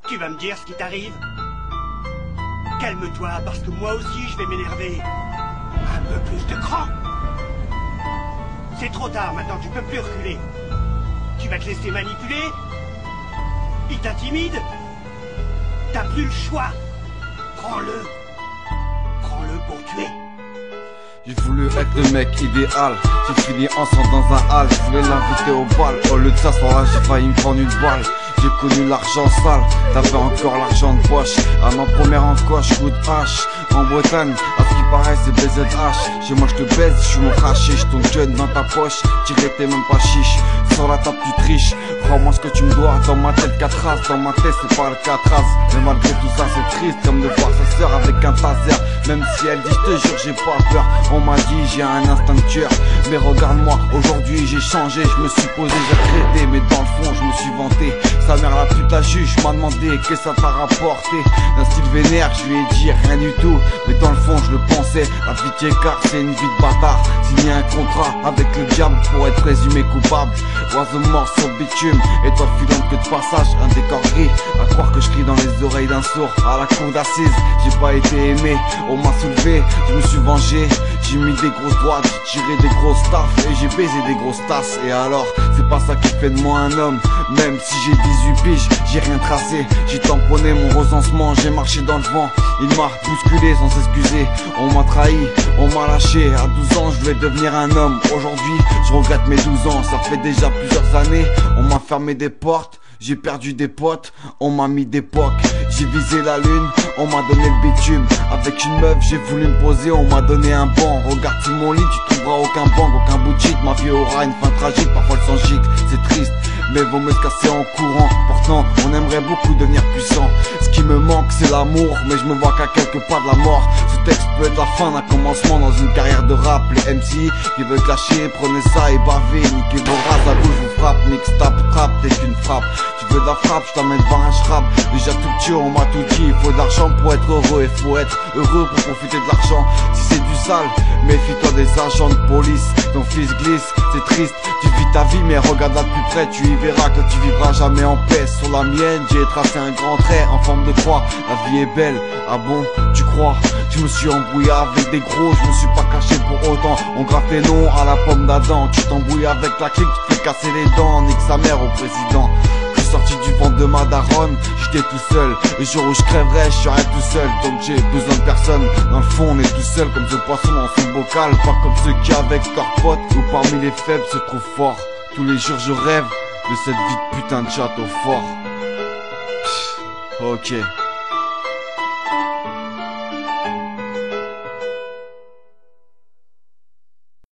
Tu vas me dire ce qui t'arrive? Calme-toi, parce que moi aussi je vais m'énerver. Un peu plus de cran. C'est trop tard maintenant, tu peux plus reculer. Tu vas te laisser manipuler? Il t'intimide? T'as plus le choix. Prends-le. Prends-le pour tuer. J'ai voulu être le mec idéal, j'ai fini ensemble dans un hall. Je voulais l'inviter au bal, au lieu de s'asseoir là j'ai failli me prendre une balle. J'ai connu l'argent sale, t'avais encore l'argent de poche. À ma première encoche, coup de hache. En Bretagne, à ce qui paraît c'est BZH. Chez moi je te baise, je suis mon rachet. Je ton gun dans ta poche, tirer t'es même pas chiche. Sur la table tu triches, rends-moi ce que tu me dois. Dans ma tête 4 races, dans ma tête c'est pas le 4 races. Mais malgré tout ça c'est triste comme de voir sa sœur avec un taser. Même si elle dit je te jure j'ai pas peur. On m'a dit j'ai un instinct de tueur. Mais regarde-moi, aujourd'hui j'ai changé. Je me suis posé, j'ai traité, mais dans le fond je me suis vanté. Sa mère la pute la juge m'a demandé qu'est-ce que ça t'a rapporté. D'un style vénère je lui ai dit rien du tout. Mais dans le fond je le pensais. La vie car c'est une vie de bâtard. Signer un contrat avec le diable pour être présumé coupable. Oiseau mort sur le bitume, étoile filante que de passage. Un décor gris, à croire que je crie dans les oreilles d'un sourd. À la cour d'assises, j'ai pas été aimé. On m'a soulevé, je me suis vengé. J'ai mis des grosses droites, j'ai tiré des grosses taffes. Et j'ai baisé des grosses tasses. Et alors, c'est pas ça qui fait de moi un homme. Même si j'ai 18 piges, j'ai rien tracé. J'ai tamponné mon recensement, j'ai marché dans le vent. Il m'a bousculé sans s'excuser. On m'a trahi, on m'a lâché. À 12 ans, je voulais devenir un homme. Aujourd'hui, je regrette mes 12 ans. Ça fait déjà plusieurs années. On m'a fermé des portes. J'ai perdu des potes, on m'a mis d'époque. J'ai visé la lune, on m'a donné le bitume. Avec une meuf j'ai voulu me poser, on m'a donné un banc. Regarde sur mon lit, tu trouveras aucun banc, aucun bout de shit. Ma vie aura une fin tragique, parfois le sang gicle. C'est triste, mais vaut mieux se casser en courant. Pourtant, on aimerait beaucoup devenir puissant. Ce qui me manque c'est l'amour, mais je me vois qu'à quelques pas de la mort. Ce texte peut être la fin d'un commencement dans une carrière de rap. Les MC qui veulent clasher, prenez ça et bavez. Niquez vos races, à bouche vous frappe. Mixtape, trap, t'es qu'une frappe. Tu veux de la frappe, je t'emmène voir un schrapp. Déjà tout petit on m'a tout dit. Il faut de l'argent pour être heureux. Il faut être heureux pour profiter de l'argent. Si c'est du sale, méfie-toi des agents de police. Ton fils glisse, c'est triste. Tu vis ta vie mais regarde-la de plus près. Tu y verras que tu vivras jamais en paix. Sur la mienne j'ai tracé un grand trait en forme de croix. La vie est belle, ah bon, tu crois? Je me suis embrouillé avec des gros, je me suis pas caché pour autant. On grave les noms à la pomme d'Adam. Tu t'embrouilles avec la clique, tu te fais casser les dents. Nique sa mère au président. Sorti du ventre de ma daronne, j'étais tout seul. Le jour où je crèverai, je serai tout seul. Donc j'ai besoin de personne. Dans le fond, on est tout seul comme ce poisson dans son bocal. Pas comme ceux qui avec leurs potes ou parmi les faibles se trouvent forts. Tous les jours je rêve de cette vie de putain de château fort. Ok.